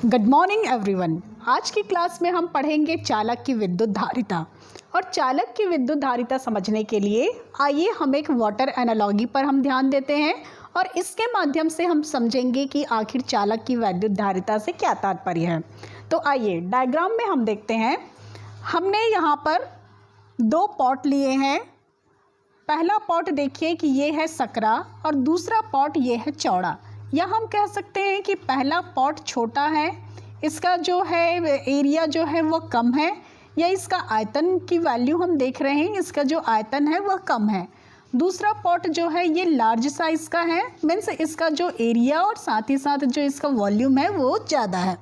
Good morning everyone. आज की class में हम पढ़ेंगे चालक की विद्युत धारिता। और चालक की विद्युत धारिता समझने के लिए आइए हम एक वाटर एनालॉजी पर हम ध्यान देते हैं और इसके माध्यम से हम समझेंगे कि आखिर चालक की विद्युत धारिता से क्या तात्पर्य है। तो आइए डायग्राम में हम देखते हैं। हमने यहाँ पर दो पॉट लिए हैं। पहला पॉट देखिए कि ये है सकरा और दूसरा पॉट ये है चौड़ा। या हम कह सकते हैं कि पहला पॉट छोटा है, इसका जो है एरिया जो है वो कम है, या इसका आयतन की वैल्यू हम देख रहे हैं, इसका जो आयतन है वह कम है। दूसरा पॉट जो है ये लार्ज साइज़ का है, मीन्स इसका जो एरिया और साथ ही साथ जो इसका वॉल्यूम है वो ज़्यादा है।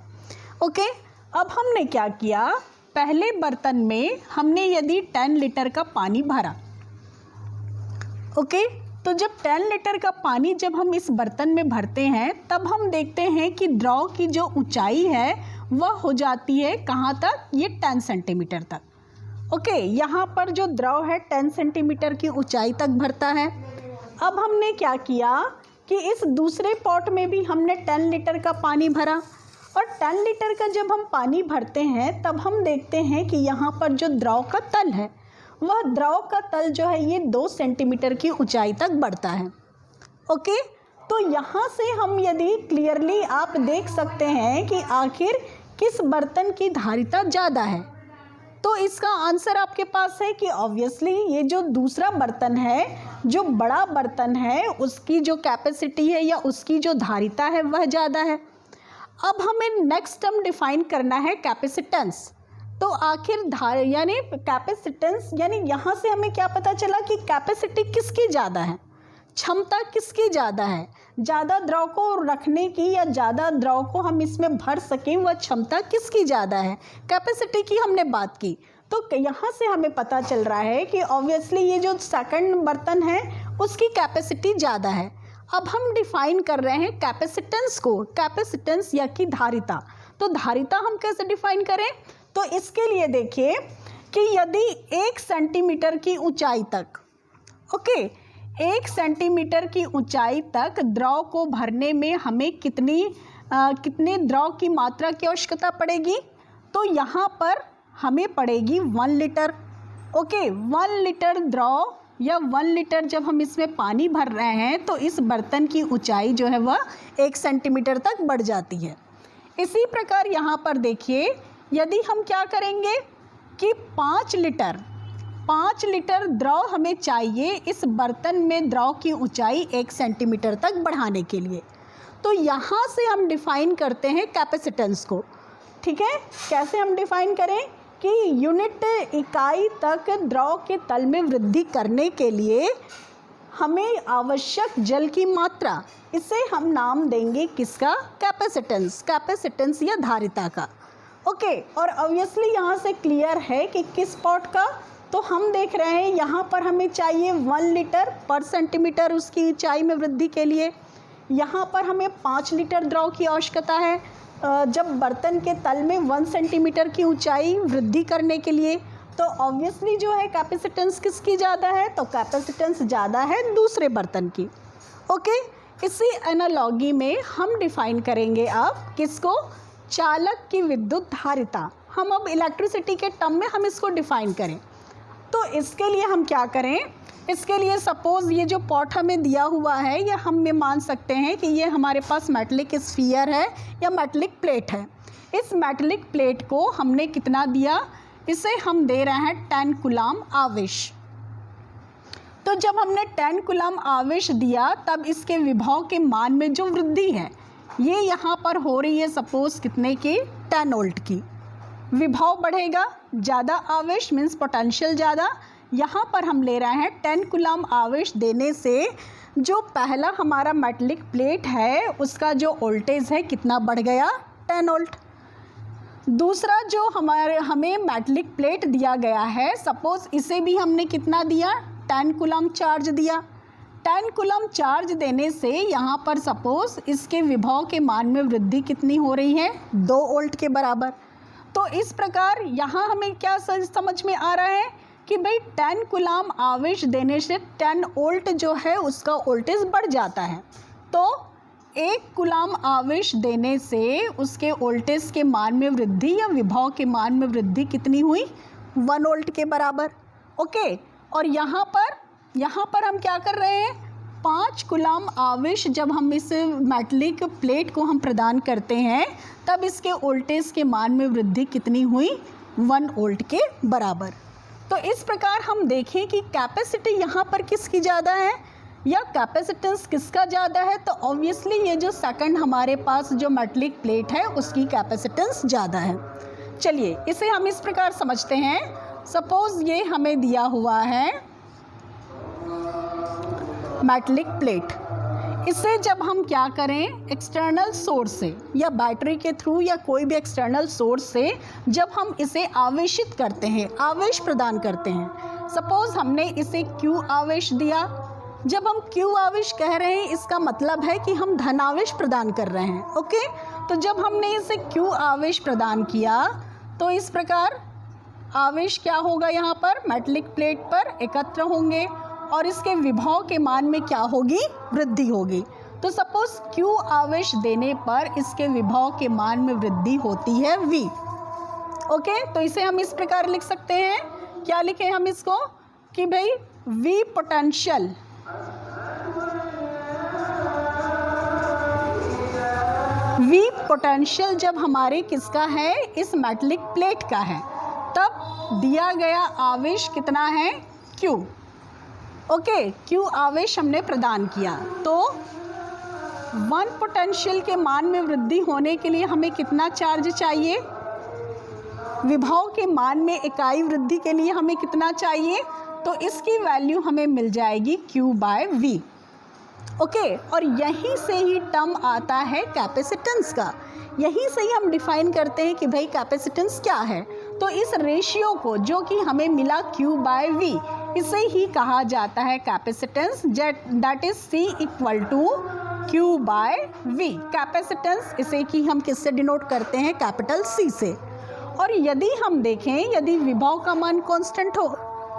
ओके, अब हमने क्या किया, पहले बर्तन में हमने यदि 10 लीटर का पानी भरा। ओके, तो जब 10 लीटर का पानी जब हम इस बर्तन में भरते हैं तब हम देखते हैं कि द्रव की जो ऊंचाई है वह हो जाती है कहाँ तक, ये 10 सेंटीमीटर तक। ओके, यहाँ पर जो द्रव है 10 सेंटीमीटर की ऊंचाई तक भरता है। अब हमने क्या किया कि इस दूसरे पॉट में भी हमने 10 लीटर का पानी भरा और 10 लीटर का जब हम पानी भरते हैं तब हम देखते हैं कि यहाँ पर जो द्रव का तल है वह द्रव का तल जो है ये 2 सेंटीमीटर की ऊंचाई तक बढ़ता है। ओके, तो यहाँ से हम यदि क्लियरली आप देख सकते हैं कि आखिर किस बर्तन की धारिता ज़्यादा है, तो इसका आंसर आपके पास है कि ऑब्वियसली ये जो दूसरा बर्तन है, जो बड़ा बर्तन है, उसकी जो कैपेसिटी है या उसकी जो धारिता है वह ज़्यादा है। अब हमें नेक्स्ट टर्म डिफाइन करना है कैपेसिटेंस। तो आखिर यानी कैपेसिटेंस, यानी यहाँ से हमें क्या पता चला कि कैपेसिटी किसकी ज़्यादा है, क्षमता किसकी ज़्यादा है, ज़्यादा द्रव को रखने की या ज़्यादा द्रव को हम इसमें भर सकें वह क्षमता किसकी ज़्यादा है, कैपेसिटी की हमने बात की। तो यहाँ से हमें पता चल रहा है कि ऑब्वियसली ये जो सेकंड बर्तन है उसकी कैपेसिटी ज़्यादा है। अब हम डिफाइन कर रहे हैं कैपेसिटेंस को, कैपेसिटेंस या कि धारिता। तो धारिता हम कैसे डिफाइन करें, तो इसके लिए देखिए कि यदि 1 सेंटीमीटर की ऊंचाई तक, ओके, 1 सेंटीमीटर की ऊंचाई तक द्रव को भरने में हमें कितने द्रव की मात्रा की आवश्यकता पड़ेगी, तो यहाँ पर हमें पड़ेगी 1 लीटर। ओके, 1 लीटर द्रव या 1 लीटर जब हम इसमें पानी भर रहे हैं तो इस बर्तन की ऊंचाई जो है वह 1 सेंटीमीटर तक बढ़ जाती है। इसी प्रकार यहाँ पर देखिए, यदि हम क्या करेंगे कि 5 लीटर द्रव हमें चाहिए इस बर्तन में द्रव की ऊंचाई 1 सेंटीमीटर तक बढ़ाने के लिए, तो यहाँ से हम डिफाइन करते हैं कैपेसिटेंस को। ठीक है, कैसे हम डिफाइन करें कि यूनिट इकाई तक द्रव के तल में वृद्धि करने के लिए हमें आवश्यक जल की मात्रा, इसे हम नाम देंगे किसका, कैपेसिटेंस, कैपेसिटेंस या धारिता का। ओके, और ऑब्वियसली यहाँ से क्लियर है कि किस पॉट का, तो हम देख रहे हैं यहाँ पर हमें चाहिए 1 लीटर पर सेंटीमीटर उसकी ऊंचाई में वृद्धि के लिए। यहाँ पर हमें 5 लीटर द्रव की आवश्यकता है जब बर्तन के तल में 1 सेंटीमीटर की ऊंचाई वृद्धि करने के लिए। तो ऑब्वियसली जो है कैपेसिटेंस किसकी ज़्यादा है, तो कैपेसिटेंस ज़्यादा है दूसरे बर्तन की। ओके, इसी एनालॉजी में हम डिफाइन करेंगे अब किसको, चालक की विद्युत धारिता। हम अब इलेक्ट्रिसिटी के टर्म में हम इसको डिफाइन करें, तो इसके लिए हम क्या करें, इसके लिए सपोज़ ये जो पॉट हमें दिया हुआ है ये हम मान सकते हैं कि ये हमारे पास मेटलिक स्फीयर है या मेटलिक प्लेट है। इस मेटलिक प्लेट को हमने कितना दिया, इसे हम दे रहे हैं 10 कूलम आवेश। तो जब हमने 10 कूलम आवेश दिया तब इसके विभव के मान में जो वृद्धि है ये यहाँ पर हो रही है सपोज़ कितने की, 10 वोल्ट की। विभव बढ़ेगा, ज़्यादा आवेश मीन्स पोटेंशियल ज़्यादा। यहाँ पर हम ले रहे हैं 10 कूलम आवेश देने से जो पहला हमारा मेटलिक प्लेट है उसका जो वोल्टेज है कितना बढ़ गया, 10 वोल्ट। दूसरा जो हमें मेटलिक प्लेट दिया गया है, सपोज़ इसे भी हमने कितना दिया, 10 कूलम चार्ज दिया। 10 कूलम चार्ज देने से यहाँ पर सपोज़ इसके विभव के मान में वृद्धि कितनी हो रही है, 2 वोल्ट के बराबर। तो इस प्रकार यहाँ हमें क्या समझ में आ रहा है कि भाई 10 कूलम आवेश देने से 10 वोल्ट जो है उसका वोल्टेज बढ़ जाता है। तो 1 कूलम आवेश देने से उसके वोल्टेज के मान में वृद्धि या विभव के मान में वृद्धि कितनी हुई? 1 वोल्ट के बराबर। ओके, और यहाँ पर हम क्या कर रहे हैं? 5 कूलम आवेश जब हम इस मेटलिक प्लेट को हम प्रदान करते हैं तब इसके वोल्टेज के मान में वृद्धि कितनी हुई? 1 वोल्ट के बराबर। तो इस प्रकार हम देखें कि कैपेसिटी यहाँ पर किसकी ज़्यादा है या कैपेसिटेंस किसका ज़्यादा है, तो ऑब्वियसली ये जो सेकंड हमारे पास जो मेटलिक प्लेट है उसकी कैपेसिटेंस ज़्यादा है। चलिए इसे हम इस प्रकार समझते हैं। सपोज़ ये हमें दिया हुआ है मेटलिक प्लेट, इसे जब हम क्या करें एक्सटर्नल सोर्स से या बैटरी के थ्रू या कोई भी एक्सटर्नल सोर्स से जब हम इसे आवेशित करते हैं, आवेश प्रदान करते हैं, सपोज़ हमने इसे Q आवेश दिया। जब हम Q आवेश कह रहे हैं इसका मतलब है कि हम धनावेश प्रदान कर रहे हैं। ओके, तो जब हमने इसे Q आवेश प्रदान किया तो इस प्रकार आवेश क्या होगा? यहाँ पर मेटलिक प्लेट पर एकत्र होंगे और इसके विभव के मान में क्या होगी? वृद्धि होगी। तो सपोज Q आवेश देने पर इसके विभव के मान में वृद्धि होती है V। ओके, तो इसे हम इस प्रकार लिख सकते हैं। क्या लिखें हम इसको कि भाई V पोटेंशियल, V पोटेंशियल जब हमारे किसका है? इस मेटलिक प्लेट का है, तब दिया गया आवेश कितना है? Q। ओके, Q आवेश हमने प्रदान किया तो 1 पोटेंशियल के मान में वृद्धि होने के लिए हमें कितना चार्ज चाहिए? विभव के मान में इकाई वृद्धि के लिए हमें कितना चाहिए? तो इसकी वैल्यू हमें मिल जाएगी Q/V। ओके, और यहीं से ही टर्म आता है कैपेसिटेंस का। यहीं से ही हम डिफाइन करते हैं कि भाई कैपेसिटेंस क्या है। तो इस रेशियो को जो कि हमें मिला Q/V, इसे ही कहा जाता है capacitance, that is C = Q/V। Capacitance इसे कि हम किससे डिनोट करते हैं? कैपिटल C से। और यदि हम देखें, यदि विभव का मान कांस्टेंट हो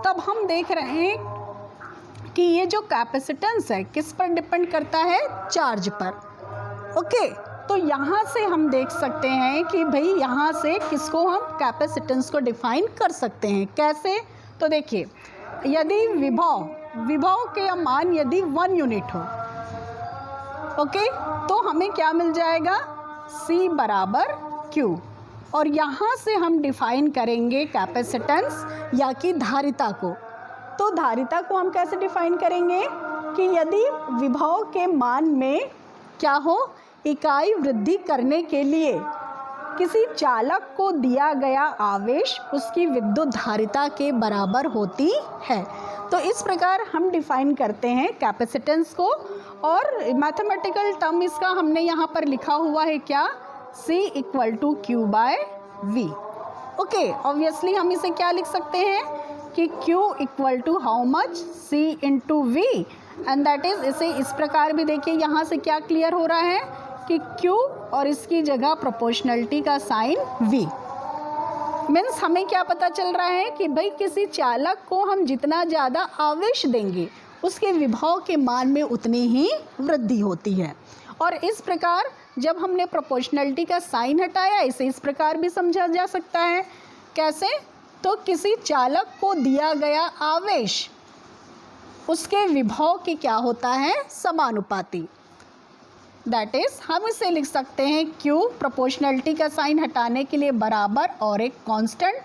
तब हम देख रहे हैं कि ये जो कैपेसिटेंस है किस पर डिपेंड करता है? चार्ज पर। ओके, तो यहाँ से हम देख सकते हैं कि भाई यहाँ से किसको हम कैपेसिटेंस को डिफाइन कर सकते हैं। कैसे? तो देखिए, यदि विभव के मान यदि 1 यूनिट हो, ओके, तो हमें क्या मिल जाएगा? C = Q। और यहाँ से हम डिफाइन करेंगे कैपेसिटेंस या कि धारिता को। तो धारिता को हम कैसे डिफाइन करेंगे कि यदि विभव के मान में क्या हो? इकाई वृद्धि करने के लिए किसी चालक को दिया गया आवेश उसकी विद्युत धारिता के बराबर होती है। तो इस प्रकार हम डिफाइन करते हैं कैपेसिटेंस को। और मैथमेटिकल टर्म इसका हमने यहाँ पर लिखा हुआ है क्या? C = Q/V। ओके, ऑब्वियसली हम इसे क्या लिख सकते हैं कि Q = how much? C × V, and that is, इसे इस प्रकार भी देखिए, यहाँ से क्या क्लियर हो रहा है कि Q और इसकी जगह प्रोपोर्शनलिटी का साइन V। मीन्स हमें क्या पता चल रहा है कि भाई किसी चालक को हम जितना ज़्यादा आवेश देंगे उसके विभव के मान में उतनी ही वृद्धि होती है। और इस प्रकार जब हमने प्रोपोर्शनलिटी का साइन हटाया, इसे इस प्रकार भी समझा जा सकता है। कैसे? तो किसी चालक को दिया गया आवेश उसके विभव के क्या होता है? समानुपाती। दैट इज, हम इसे लिख सकते हैं Q प्रोपोर्शनलिटी का साइन हटाने के लिए बराबर और एक कांस्टेंट,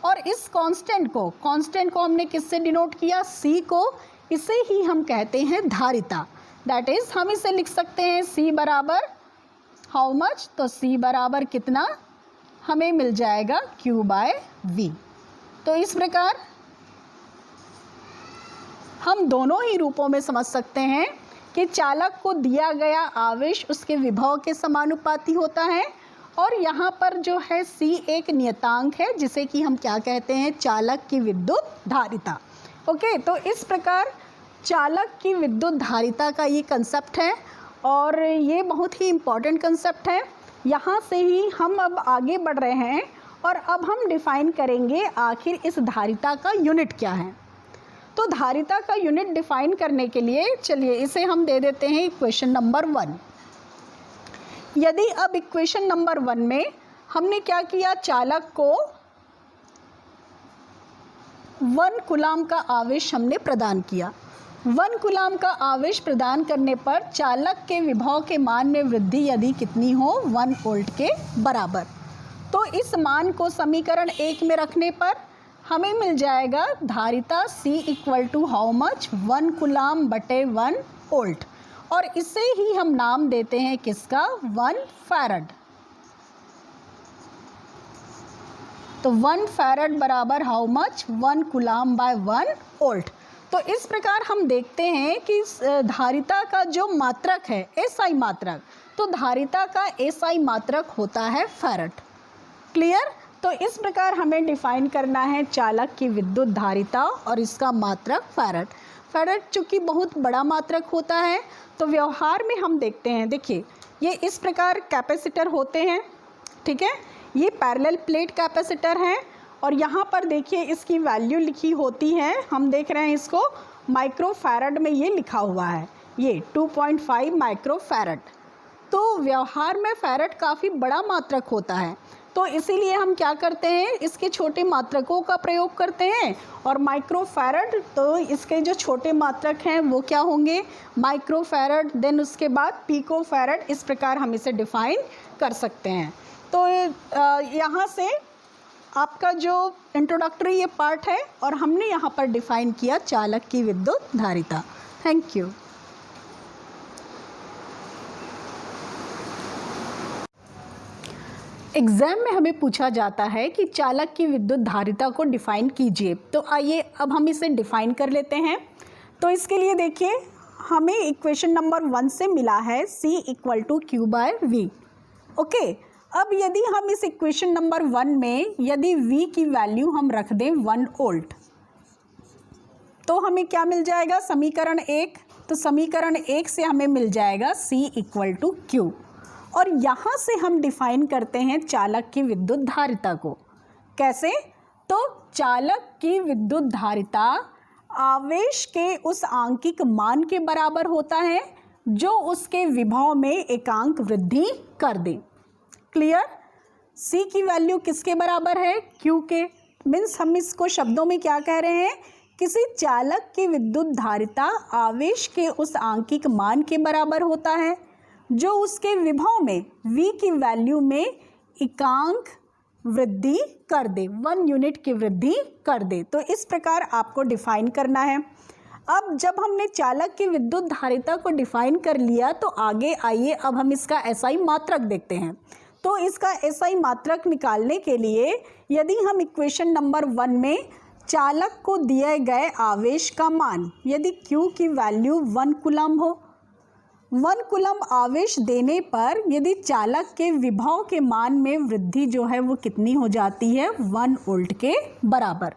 और इस कांस्टेंट को हमने किससे डिनोट किया? C को। इसे ही हम कहते हैं धारिता। दैट इज, हम इसे लिख सकते हैं C = हाउ मच? तो C बराबर कितना? हमें मिल जाएगा Q/V। तो इस प्रकार हम दोनों ही रूपों में समझ सकते हैं कि चालक को दिया गया आवेश उसके विभव के समानुपाती होता है, और यहाँ पर जो है C एक नियतांक है जिसे कि हम क्या कहते हैं? चालक की विद्युत धारिता। ओके, तो इस प्रकार चालक की विद्युत धारिता का ये कंसेप्ट है और ये बहुत ही इम्पॉर्टेंट कंसेप्ट है। यहाँ से ही हम अब आगे बढ़ रहे हैं और अब हम डिफ़ाइन करेंगे आखिर इस धारिता का यूनिट क्या है। तो धारिता का यूनिट डिफ़ाइन करने के लिए चलिए इसे हम दे देते हैं इक्वेशन नंबर 1। यदि अब इक्वेशन नंबर 1 में हमने क्या किया, चालक को 1 कूलाम का आवेश हमने प्रदान किया। 1 कूलाम का आवेश प्रदान करने पर चालक के विभव के मान में वृद्धि यदि कितनी हो, 1 वोल्ट के बराबर। तो इस मान को समीकरण 1 में रखने पर हमें मिल जाएगा धारिता C equal to how much, 1 coulomb बटे 1 वोल्ट, और इसे ही हम नाम देते हैं किसका, 1 फैरड। तो 1 फैरड बराबर how much, 1 coulomb by 1 volt. तो इस प्रकार हम देखते हैं कि धारिता का जो मात्रक है, एसआई मात्रक, तो धारिता का एसआई मात्रक होता है फैरड। क्लियर? तो इस प्रकार हमें डिफाइन करना है चालक की विद्युत धारिता और इसका मात्रक फैरड। फैरड चूँकि बहुत बड़ा मात्रक होता है, तो व्यवहार में हम देखते हैं, देखिए ये इस प्रकार कैपेसिटर होते हैं, ठीक है, ये पैरेलल प्लेट कैपेसिटर हैं, और यहाँ पर देखिए इसकी वैल्यू लिखी होती है, हम देख रहे हैं इसको माइक्रो फैरड में ये लिखा हुआ है, ये 2.5 माइक्रो फैरड। तो व्यवहार में फैरड काफ़ी बड़ा मात्रक होता है, तो इसीलिए हम क्या करते हैं, इसके छोटे मात्रकों का प्रयोग करते हैं, और माइक्रो फैरड, तो इसके जो छोटे मात्रक हैं वो क्या होंगे, माइक्रो फैरड, देन उसके बाद पिको फैरड, इस प्रकार हम इसे डिफाइन कर सकते हैं। तो यहाँ से आपका जो इंट्रोडक्टरी ये पार्ट है, और हमने यहाँ पर डिफाइन किया चालक की विद्युत धारिता। Thank you. एग्ज़ाम में हमें पूछा जाता है कि चालक की विद्युत धारिता को डिफ़ाइन कीजिए, तो आइए अब हम इसे डिफ़ाइन कर लेते हैं। तो इसके लिए देखिए हमें इक्वेशन नंबर 1 से मिला है C equal to Q by V। Okay, अब यदि हम इस इक्वेशन नंबर 1 में यदि V की वैल्यू हम रख दें 1 वोल्ट, तो हमें क्या मिल जाएगा, समीकरण 1। तो समीकरण 1 से हमें मिल जाएगा C इक्वल टू Q, और यहाँ से हम डिफाइन करते हैं चालक की विद्युत धारिता को। कैसे? तो चालक की विद्युत धारिता आवेश के उस आंकिक मान के बराबर होता है जो उसके विभव में एकांक वृद्धि कर दे। क्लियर? C की वैल्यू किसके बराबर है, Q के। मीन्स हम इसको शब्दों में क्या कह रहे हैं, किसी चालक की विद्युत धारिता आवेश के उस आंकिक मान के बराबर होता है जो उसके विभव में V की वैल्यू में एकांक वृद्धि कर दे, 1 यूनिट की वृद्धि कर दे। तो इस प्रकार आपको डिफाइन करना है। अब जब हमने चालक की विद्युत धारिता को डिफाइन कर लिया, तो आगे आइए अब हम इसका एसआई मात्रक देखते हैं। तो इसका एसआई मात्रक निकालने के लिए यदि हम इक्वेशन नंबर 1 में चालक को दिए गए आवेश का मान, यदि Q की वैल्यू 1 कूलम हो, 1 कूलम आवेश देने पर यदि चालक के विभव के मान में वृद्धि जो है वो कितनी हो जाती है, 1 वोल्ट के बराबर।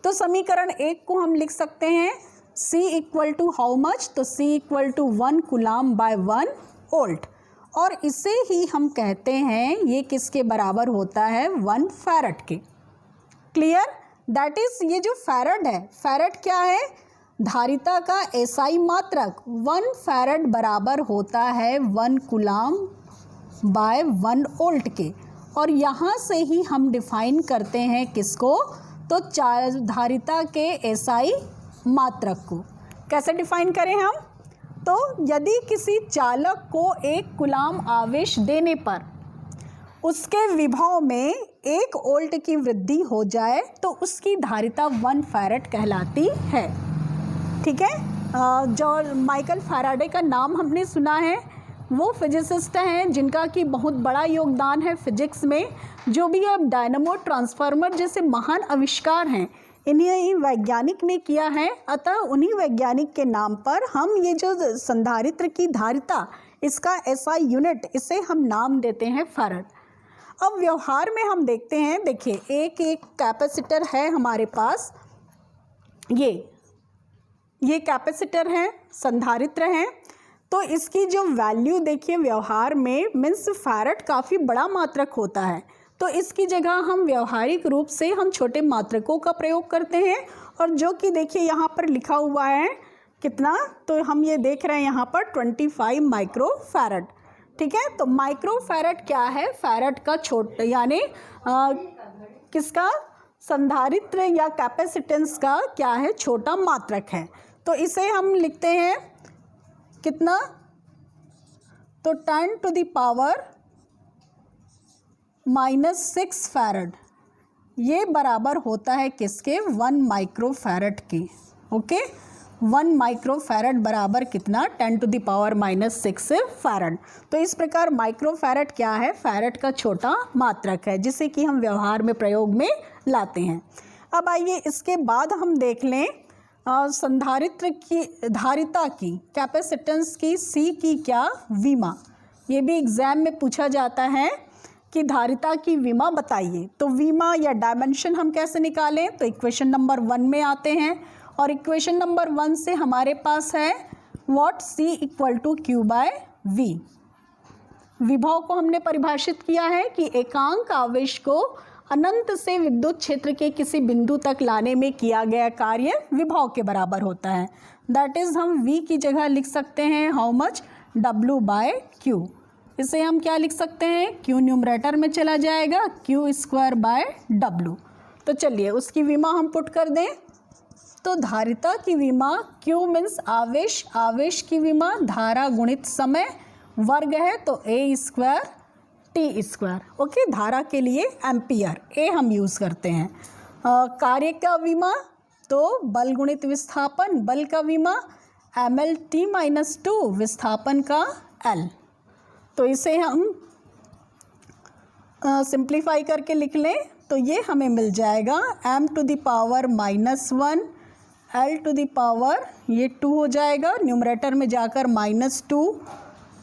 तो समीकरण 1 को हम लिख सकते हैं C equal to how much, तो C equal to 1 coulomb by 1 volt, और इसे ही हम कहते हैं ये किसके बराबर होता है, 1 फैरड के। क्लियर? दैट इज ये जो फैरड है, फैरड क्या है, धारिता का एसआई मात्रक। 1 फैरड बराबर होता है 1 कूलम बाय 1 वोल्ट के, और यहाँ से ही हम डिफाइन करते हैं किसको, तो धारिता के एसआई मात्रक को। कैसे डिफाइन करें हम, तो यदि किसी चालक को 1 कूलम आवेश देने पर उसके विभव में 1 वोल्ट की वृद्धि हो जाए तो उसकी धारिता 1 फैरड कहलाती है। ठीक है, जो माइकल फैराडे का नाम हमने सुना है, वो फिजिसिस्ट हैं जिनका कि बहुत बड़ा योगदान है फिजिक्स में। जो भी अब डायनामो, ट्रांसफार्मर जैसे महान आविष्कार हैं, इन्हीं वैज्ञानिक ने किया है। अतः उन्हीं वैज्ञानिक के नाम पर हम ये जो संधारित्र की धारिता, इसका एसआई यूनिट, इसे हम नाम देते हैं फैरड। अब व्यवहार में हम देखते हैं, देखिए एक कैपेसिटर है हमारे पास, ये कैपेसिटर है, संधारित्र है। तो इसकी जो वैल्यू देखिए व्यवहार में, मीन्स फैरड काफ़ी बड़ा मात्रक होता है, तो इसकी जगह हम व्यवहारिक रूप से हम छोटे मात्रकों का प्रयोग करते हैं। और जो कि देखिए यहाँ पर लिखा हुआ है कितना, तो हम ये देख रहे हैं यहाँ पर 25 माइक्रो फैरड। ठीक है। तो माइक्रो फैरड क्या है? फैरड का छोटा यानी किसका? संधारित्र या कैपेसिटेंस का क्या है? छोटा मात्रक है। तो इसे हम लिखते हैं कितना? तो 10⁻⁻6 फैरड, ये बराबर होता है किसके? 1 माइक्रो फैरड के। ओके, 1 माइक्रो फैरड बराबर कितना? 10⁻⁻6 फैरड। तो इस प्रकार माइक्रो फैरड क्या है? फैरड का छोटा मात्रक है, जिसे कि हम व्यवहार में प्रयोग में लाते हैं। अब आइए इसके बाद हम देख लें संधारित्र की धारिता की, कैपेसिटेंस की, सी की क्या? विमा। ये भी एग्जाम में पूछा जाता है कि धारिता की विमा बताइए। तो विमा या डायमेंशन हम कैसे निकालें? तो इक्वेशन नंबर 1 में आते हैं, और इक्वेशन नंबर 1 से हमारे पास है व्हाट? C = Q/V। विभव को हमने परिभाषित किया है कि एकांक आवेश को अनंत से विद्युत क्षेत्र के किसी बिंदु तक लाने में किया गया कार्य विभव के बराबर होता है। दैट इज हम V की जगह लिख सकते हैं हाउ मच? W/Q। इसे हम क्या लिख सकते हैं? Q न्यूमरेटर में चला जाएगा, Q²/W। तो चलिए उसकी विमा हम पुट कर दें। तो धारिता की विमा, Q मीन्स आवेश, आवेश की विमा धारा गुणित समय वर्ग है, तो A² T²। ओके, धारा के लिए एम्पियर, A हम यूज़ करते हैं। कार्य का विमा तो बल गुणित विस्थापन, बल का विमा mL/T-2, विस्थापन का L। तो इसे हम सिंप्लीफाई करके लिख लें तो ये हमें मिल जाएगा m⁻⁻1 L⁻, ये 2 हो जाएगा, न्यूमरेटर में जाकर -2,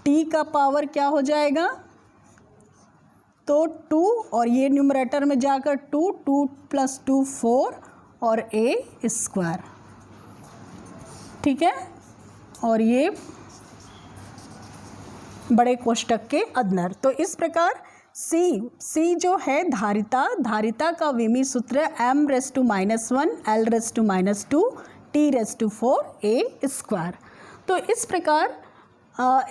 T का पावर क्या हो जाएगा? तो 2, और ये न्यूमरेटर में जाकर 2 + 2 4 और A²। ठीक है, और ये बड़े कोष्टक के अंदर। तो इस प्रकार C जो है धारिता का विमी सूत्र m⁻⁻1 L⁻², T⁴ A²। तो इस प्रकार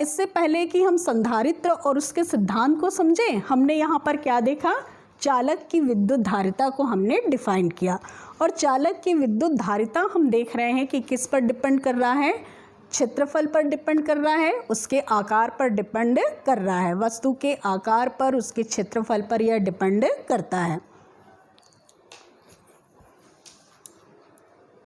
इससे पहले कि हम संधारित्र और उसके सिद्धांत को समझें, हमने यहाँ पर क्या देखा? चालक की विद्युत धारिता को हमने डिफाइन किया। और चालक की विद्युत धारिता हम देख रहे हैं कि किस पर डिपेंड कर रहा है? क्षेत्रफल पर डिपेंड कर रहा है, उसके आकार पर डिपेंड कर रहा है। वस्तु के आकार पर, उसके क्षेत्रफल पर यह डिपेंड करता है।